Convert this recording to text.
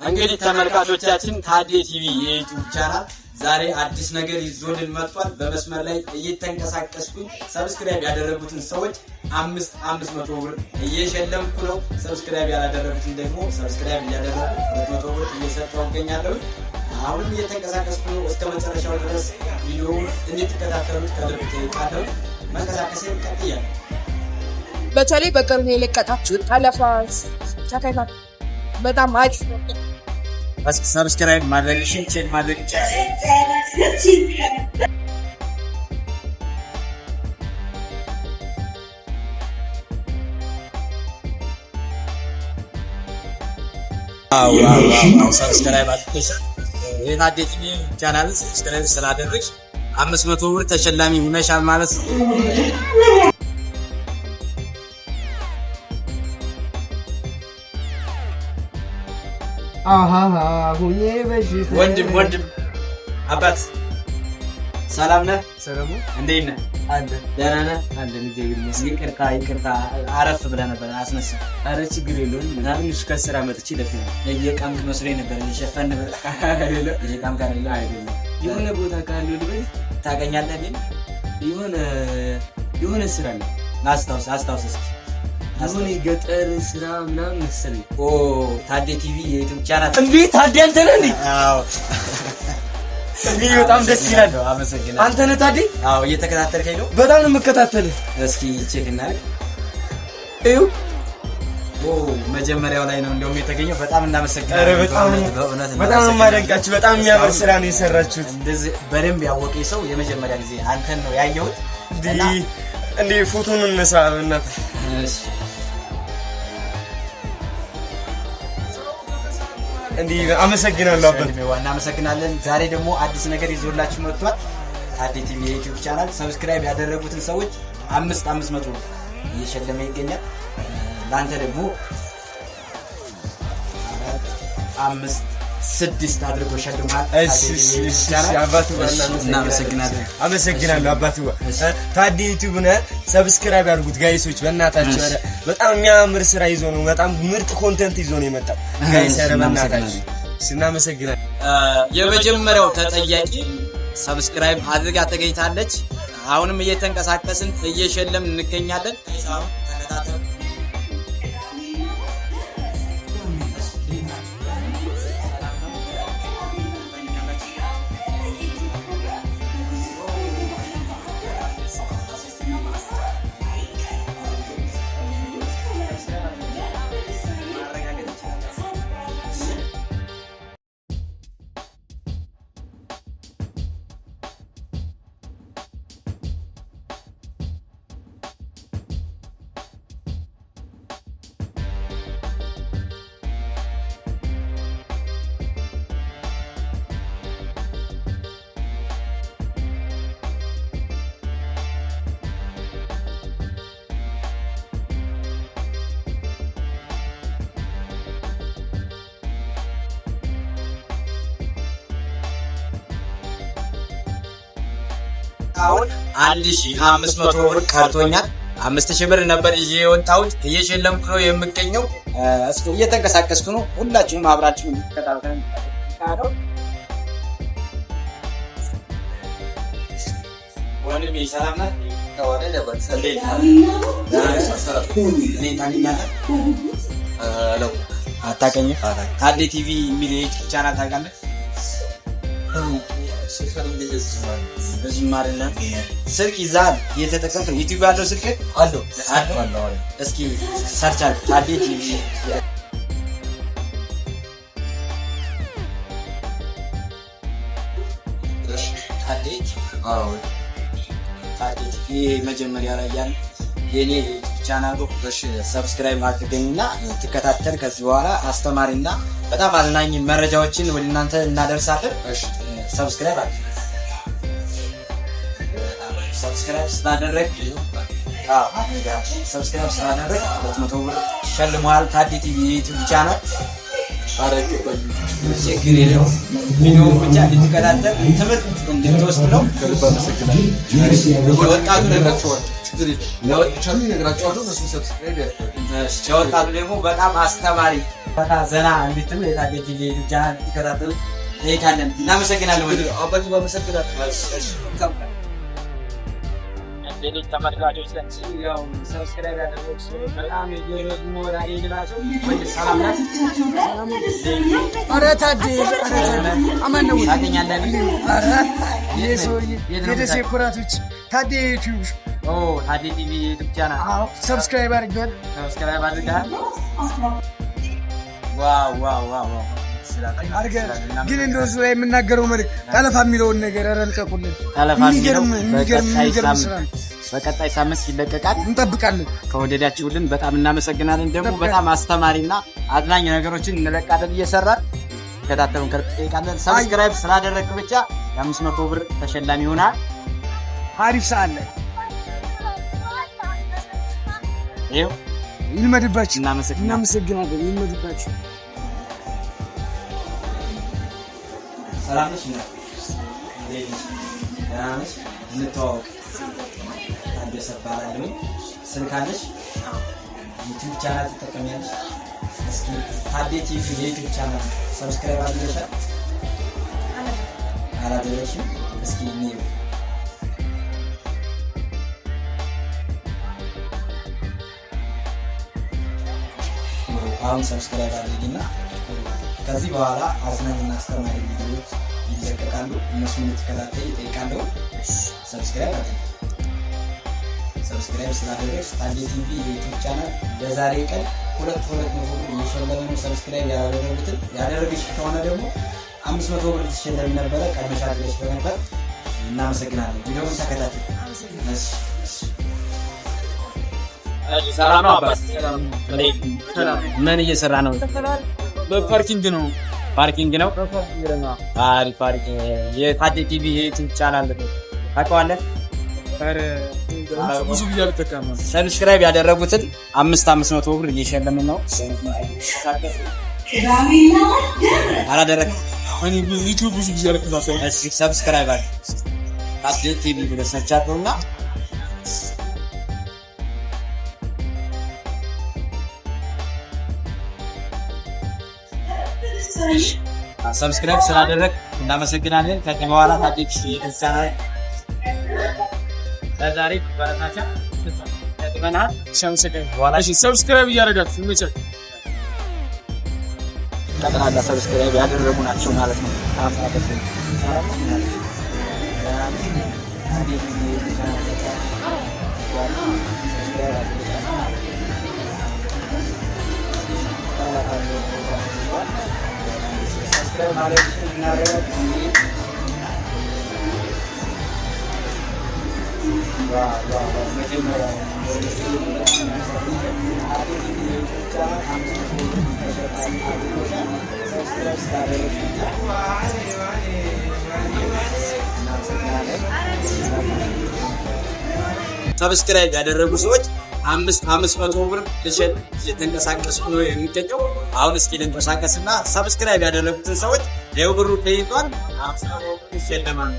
እንግዲህ ተመልካቾቻችን ታዴ ቲቪ የዩቲዩብ ቻናል ዛሬ አዲስ ነገር ይዞልን መጥቷል። በመስመር ላይ እየተንቀሳቀስኩኝ ሰብስክራይብ ያደረጉትን ሰዎች 500 ብር እየሸለምኩ ነው። ሰብስክራይብ ያላደረጉትን ደግሞ ሰብስክራይብ እያደረጉ 200 ብር እየሰጠሁ እገኛለሁ። አሁን እየተንቀሳቀስኩ ነው። እስከ መጨረሻው ድረስ ቪዲዮውን እንድትከታተሉት ከልብ ጠይቃለሁ። መንቀሳቀሴን ቀጥያለሁ። በተለይ በቅርብ የለቀቃችሁት ጠለፋስ ተከታተሉ። በጣም አሪፍ ነው። ሰብስክራይብ ማድረግሽን ቼክ ማድረግ ይቻላል። ሰብስክራይብ አድርገሽ የታዴ ቲቪ ቻናል ሰብስክራይብ ስላደረግሽ 500 ብር ተሸላሚ ሆነሻል ማለት ነው። ወንድም አባት ሰላም ነህ? ሰላም እንዴት ነህ? አለ ደህና ነህ? አለ ንገሪኝ። ይቅርታ አረፍ ብለህ ነበር አስነሳ። ኧረ ችግር የለውም። ትንሽ ከስራ መጥቼ ደፍኝ እየቃምክ መስሎኝ ነበር። እየሸፈን ነበር እየቃምክ አይደለም። የሆነ ቦታ ካለው ልበል ታገኛለህ። ግን የሆነ ስራ ነው። አስታውስ እስኪ የሆነ ገጠር ስራ ምናምን መሰለኝ። ታዴ ቲቪ የዩቲዩብ ቻናል እንዴ? ታዴ አንተ ነህ እንዴ? አዎ እንግዲህ በጣም ደስ ይላል። አመሰግናለሁ። አንተ ነህ ታዴ? አዎ እየተከታተልከኝ ነው? በጣም ነው የምከታተልህ። እስኪ ቼክ እናድርግ። እዩ መጀመሪያው ላይ ነው እንደውም የተገኘው። በጣም እናመሰግናለን። ኧረ በጣም የማደንቃችሁ። በጣም የሚያምር ስራ ነው የሰራችሁት። እንደዚህ በደንብ ያወቀኝ ሰው የመጀመሪያ ጊዜ አንተን ነው ያየሁት። እንዴ ፎቶን እንነሳ በእናትህ። እሺ እንዴ አመሰግናለሁ አባት። እናመሰግናለን። ዛሬ ደግሞ አዲስ ነገር ይዞላችሁ መጥቷል። ታዴ ቲቪ የዩቲዩብ ቻናል ሰብስክራይብ ያደረጉትን ሰዎች 500 እየሸለመ ይገኛል። ላንተ ደግሞ 6 አድርጎ ሸልሟል። እሺ አባቱ እናመሰግናለን። አመሰግናለሁ አባቱ። ታዴ ዩቲዩብ ነህ፣ ሰብስክራይብ ያድርጉት ጋይሶች በእናታችሁ። በጣም የሚያምር ስራ ይዞ ነው፣ በጣም ምርጥ ኮንተንት ይዞ ነው የመጣው ጋይስ። ኧረ በእናታችሁ እናመሰግናለን። የመጀመሪያው ተጠያቂ ሰብስክራይብ አድርጋ ተገኝታለች። አሁንም እየተንቀሳቀስን እየሸለምን እንገኛለን። ተከታተሉ። አሁን 1500 ብር ቀርቶኛል። 5000 ብር ነበር እየወጣሁት እየሸለምኩ ነው የምገኘው። እስኪ እየተንቀሳቀስኩ ነው። ሁላችሁም አብራችሁ እንድትከታተሉ ታዲያ ወንድሜ ሰላም ነህ? አታውቀኝም? ታዴ ቲቪ የሚል የዩቲዩብ ቻናል ታውቃለህ? ብዙም አይደለም። ስልክ ይዛል እየተጠቀምክ ነው? ዩቲዩብ ያለው ስልክ አለው? እስኪ ሰርች አድርግ ታዴ ቲቪ። ታዴ ቲቪ መጀመሪያ ላይ ያለ የኔ ቻናሉ ሰብስክራይብ አድርገኝና ትከታተል። ከዚህ በኋላ አስተማሪና በጣም አዝናኝ መረጃዎችን ወደ እናንተ እናደርሳለን። ሰብስክራይብ አድርግ። ሰብስክራይብ ስላደረግ 200 ብር ሸልሟል። ታዴ ቲቪ የዩቲዩብ ቻናል ችግር የለውም። ቪዲዮውን ብቻ እንድትከታተል ትምህርት እንድትወስድ ነው። ወጣቱ ለወጣቱ ደግሞ በጣም አስተማሪ ፈታ ዘና እንድትሉ የታዴ ቲቪ የዩቲዩብ ቻናል እንዲከታተሉ ጠይቃለን። እናመሰግናለን። ወደ አባቱ በመሰግናለን። ሌሎች ተመልካቾች ያው ሰብስክራይብ ያደረጉ ሰዎች በጣም የየረዝሙ ወዳጅናቸው ሰላም ናት። ኧረ ታዴ አማን ነው ታገኛለን። ኧረ የደሴ ኩራቶች ታዴ ዩቲዩብ ታዴ ቲቪ የዩቲዩብ ቻናል ሰብስክራይብ አድርገን ዋው አድርገን ግን እንደዚህ ላይ የምናገረው መልዕክት ጠለፋ የሚለውን ነገር አልቀቁልን። የሚገርም ስራ ነው። በቀጣይ ሳምንት ይለቀቃል፣ እንጠብቃለን። ከወደዳችሁልን በጣም እናመሰግናለን። ደግሞ በጣም አስተማሪና አዝናኝ ነገሮችን እንለቃለን እየሰራን ተከታተሉን ከልብ ጠይቃለን። ሰብስክራይብ ስላደረግ ብቻ የ500 ብር ተሸላሚ ይሆናል። አሪፍ ሰዓት ላይ ይኸው ይልመድባችሁ። እናመሰግናለን። ይልመድባችሁ። ሰላም ነሽ? እንተዋወቅ። ታደሰ እባላለሁ። ስልክ አለሽ? ዩቲዩብ ቻናል ትጠቀሚያለሽ? እስኪ ታዴ ቲቪ የዩቲዩብ ቻናል ሰብስክራይብ አድርገሻል? አላደረግሽም? እስኪ እንየው። አሁን ሰብስክራይብ አድርጊና ከዚህ በኋላ አዝናኝና አስተማሪ ቪዲዮዎች ይለቀቃሉ። እነሱን እንድትከታተይ እጠይቃለሁ። ሰብስክራይብ አድርጊ። ሰብስክራይብ ስላደረግሽ ታዴ ቲቪ የዩቲዩብ ቻናል በዛሬ ቀን 200 ብር እየሸለመ ነው። ሰብስክራይብ ያደረግሽ ከሆነ ደግሞ 500 ብር ትሸለሚ ነበረ። ቀድመሽ አድርገሽ በነበር እናመሰግናለን። ቪዲዮውን ተከታተይ። ሰላም ነው አባት? ምን እየሰራ ነው? በፓርኪንግ ነው። ፓርኪንግ ነው። አሪፍ አሪፍ። የታዴ ቲቪ የዩቲዩብ ቻናል ታውቀዋለህ? ብዙ ጊዜ አልጠቀምም። ሰብስክራይብ ያደረጉትን 500 ብር እየሸለምን ነው። አላደረግም። እኔ ዩቲዩብ ብዙ ጊዜ አልከታተልም። እሺ ሰብስክራይብ አድርግ። ታዴ ቲቪ ብለህ ሰርች አድርገውና ሰብስክራይብ ስላደረግ እናመሰግናለን። ከዚህ በኋላ ታዴ ቲቪ ቻናል ለዛሬ ባለታቻ ተጠቅመናል። ሰብስክራይብ እያደረጋችሁ ይመቻል። ጠቅላላ ሰብስክራይብ ያደረጉ ናቸው ማለት ነው። ሰብስክራይብ ያደረጉ ሰዎች 500 ብር ልሸል እየተንቀሳቀሱ ነው የሚገኘው። አሁን እስኪ ልንቀሳቀስና ሰብስክራይብ ያደረጉትን ሰዎች ይኸው ብሩ ተይዟል። 500 ብር ይሸለማል።